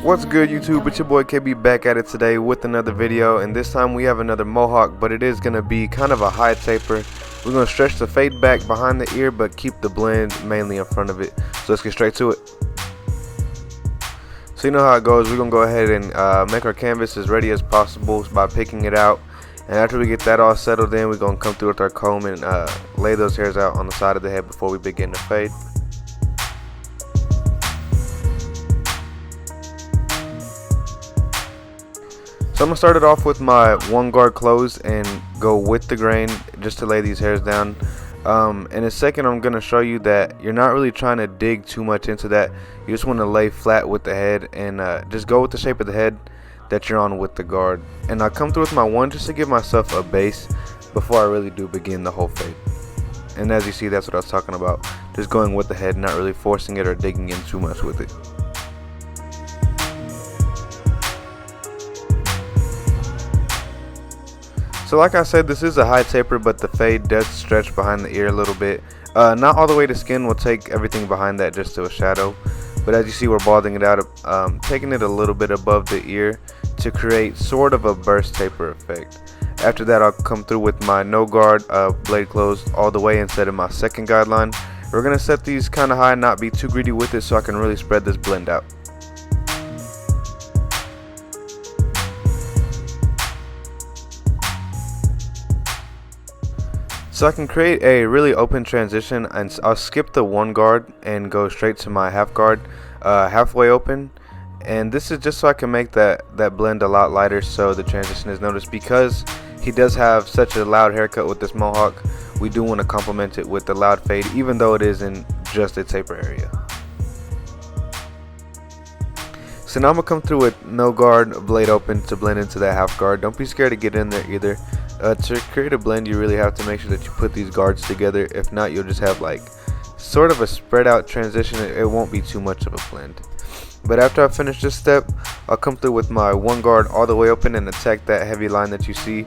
What's good, YouTube? It's your boy KB back at it today with another video, and this time we have another Mohawk, but it is going to be kind of a high taper. We're going to stretch the fade back behind the ear but keep the blend mainly in front of it. So let's get straight to it. So you know how it goes. We're going to go ahead and make our canvas as ready as possible by picking it out, and after we get that all settled in, we're going to come through with our comb and lay those hairs out on the side of the head before we begin to fade. So I'm going to start it off with my one guard closed and go with the grain just to lay these hairs down. In a second I'm going to show you that you're not really trying to dig too much into that. You just want to lay flat with the head and just go with the shape of the head that you're on with the guard. And I'll come through with my one just to give myself a base before I really do begin the whole fade. And as you see, that's what I was talking about. Just going with the head, not really forcing it or digging in too much with it. So like I said, this is a high taper, but the fade does stretch behind the ear a little bit. Not all the way to skin, we'll take everything behind that just to a shadow. But as you see, we're balding it out, taking it a little bit above the ear to create sort of a burst taper effect. After that, I'll come through with my no guard, blade closed all the way instead of my second guideline. We're going to set these kind of high, not be too greedy with it so I can really spread this blend out. So I can create a really open transition, and I'll skip the one guard and go straight to my half guard, halfway open. And this is just so I can make that blend a lot lighter so the transition is noticed. Because he does have such a loud haircut with this Mohawk, we do want to complement it with the loud fade, even though it is in just a taper area. So now I'm going to come through with no guard, blade open to blend into that half guard. Don't be scared to get in there either. To create a blend, you really have to make sure that you put these guards together. If not, you'll just have like sort of a spread out transition. It won't be too much of a blend. But after I finish this step, I'll come through with my one guard all the way open and attack that heavy line that you see.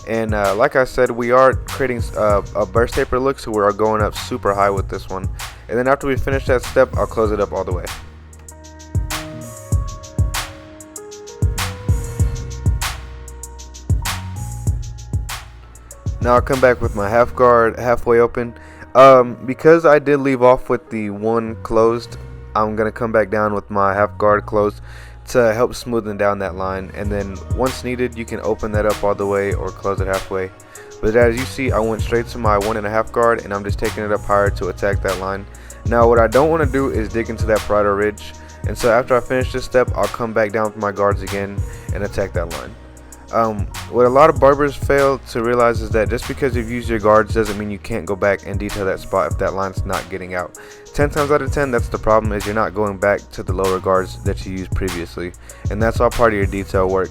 And like I said, we are creating a burst taper look, so we are going up super high with this one. And then after we finish that step, I'll close it up all the way. Now I'll come back with my half guard halfway open. Because I did leave off with the one closed, I'm going to come back down with my half guard closed to help smoothen down that line. And then once needed, you can open that up all the way or close it halfway. But as you see, I went straight to my 1.5 guard and I'm just taking it up higher to attack that line. Now what I don't want to do is dig into that parietal ridge. And so after I finish this step, I'll come back down with my guards again and attack that line. What a lot of barbers fail to realize is that just because you've used your guards doesn't mean you can't go back and detail that spot if that line's not getting out. 10 times out of 10, that's the problem, is you're not going back to the lower guards that you used previously, and that's all part of your detail work.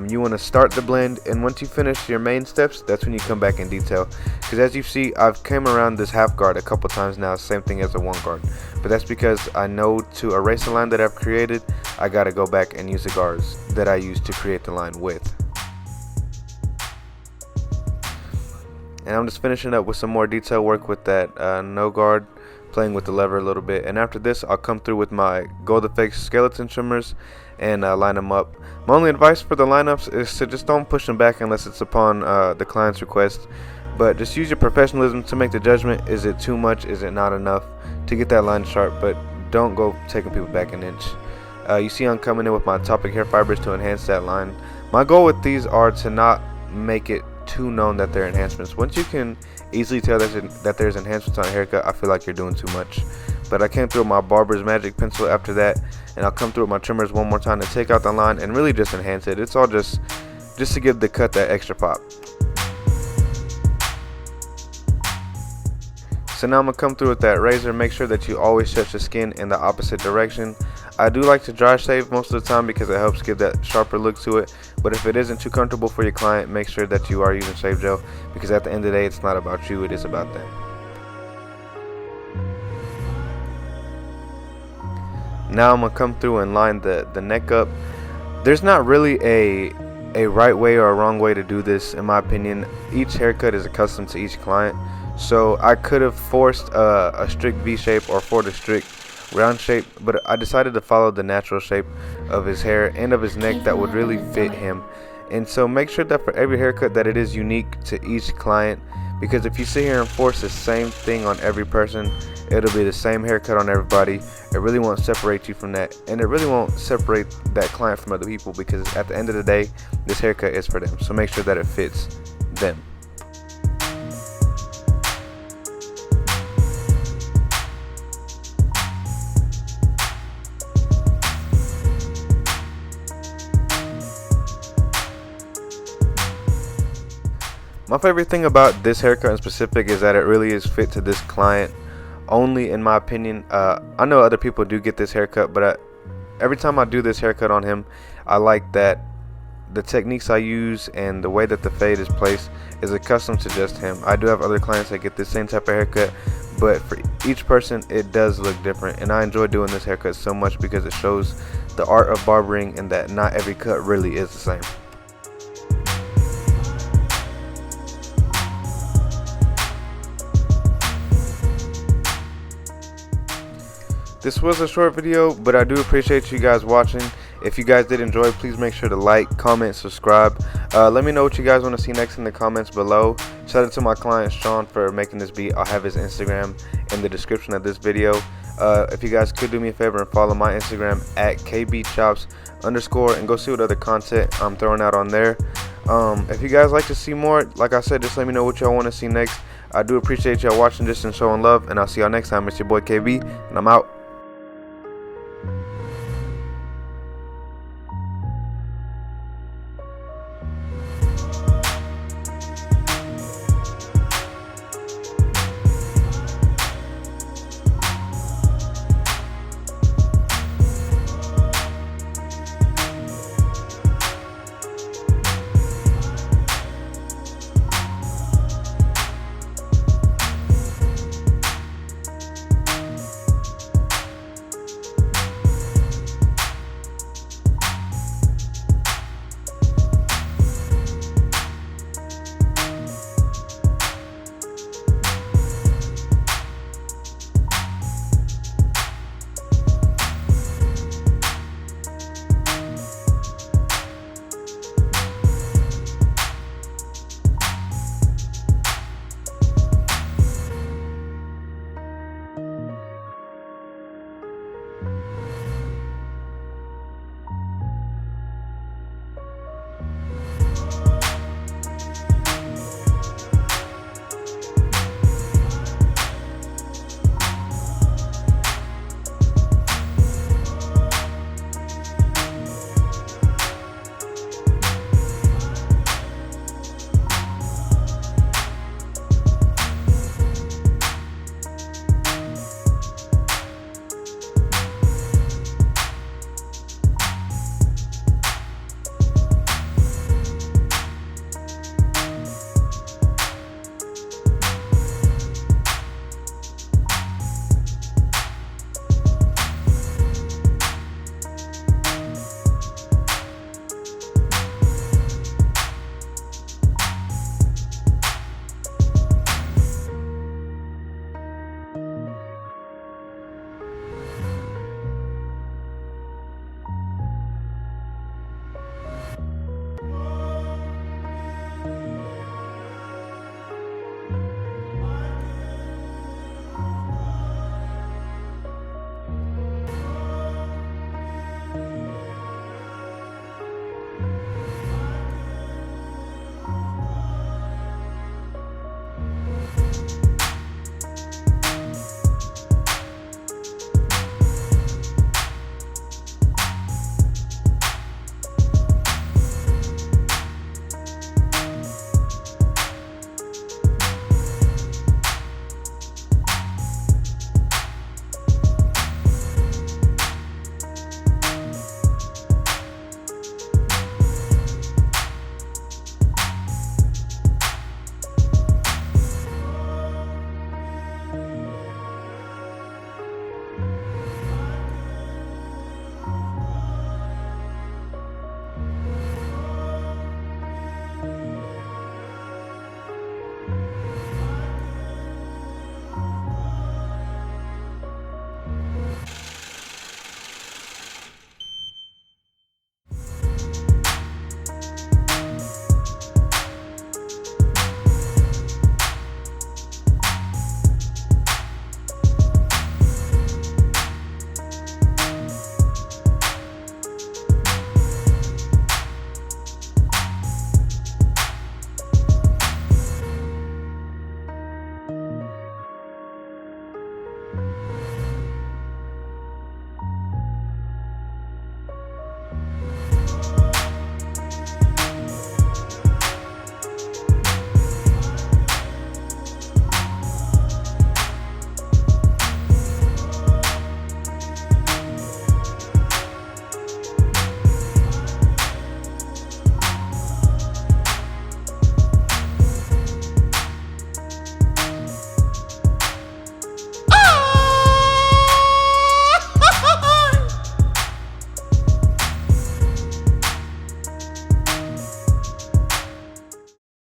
You want to start the blend, and once you finish your main steps, that's when you come back in detail. Because as you see, I've came around this half guard a couple times now, same thing as a one guard. But that's because I know to erase a line that I've created, I gotta go back and use the guards that I used to create the line with. And I'm just finishing up with some more detail work with that no guard, playing with the lever a little bit. And after this, I'll come through with my Gold Effects skeleton trimmers and line them up. My only advice for the lineups is to just don't push them back unless it's upon the client's request. But just use your professionalism to make the judgment. Is it too much? Is it not enough to get that line sharp? But don't go taking people back an inch. You see I'm coming in with my topic hair fibers to enhance that line. My goal with these are to not make it too known that they're enhancements. Once you can easily tell that there's enhancements on a haircut, I feel like you're doing too much. But I came through with my barber's magic pencil after that, and I'll come through with my trimmers one more time to take out the line and really just enhance it. It's all just to give the cut that extra pop. So now I'm going to come through with that razor. Make sure that you always stretch the skin in the opposite direction. I do like to dry shave most of the time because it helps give that sharper look to it. But if it isn't too comfortable for your client, make sure that you are using shave gel, because at the end of the day, it's not about you, it is about them. Now I'm going to come through and line the neck up. There's not really a right way or a wrong way to do this, in my opinion. Each haircut is custom to each client. So I could have forced a strict V shape or forced a strict round shape, but I decided to follow the natural shape of his hair and of his neck that would really fit him. And so make sure that for every haircut that it is unique to each client, because if you sit here and force the same thing on every person, it'll be the same haircut on everybody. It really won't separate you from that, and it really won't separate that client from other people, because at the end of the day, this haircut is for them. So make sure that it fits them. My favorite thing about this haircut in specific is that it really is fit to this client only, in my opinion. I know other people do get this haircut, but every time I do this haircut on him, I like that the techniques I use and the way that the fade is placed is accustomed to just him. I do have other clients that get the same type of haircut, but for each person it does look different, and I enjoy doing this haircut so much because it shows the art of barbering and that not every cut really is the same. This was a short video, but I do appreciate you guys watching. If you guys did enjoy, please make sure to like, comment, subscribe. Let me know what you guys want to see next in the comments below. Shout out to my client Sean for making this beat. I'll have his Instagram in the description of this video. If you guys could do me a favor and follow my Instagram at Kbchops_ and go see what other content I'm throwing out on there. If you guys like to see more, like I said, just let me know what y'all want to see next. I do appreciate y'all watching this and showing love, and I'll see y'all next time. It's your boy KB, and I'm out.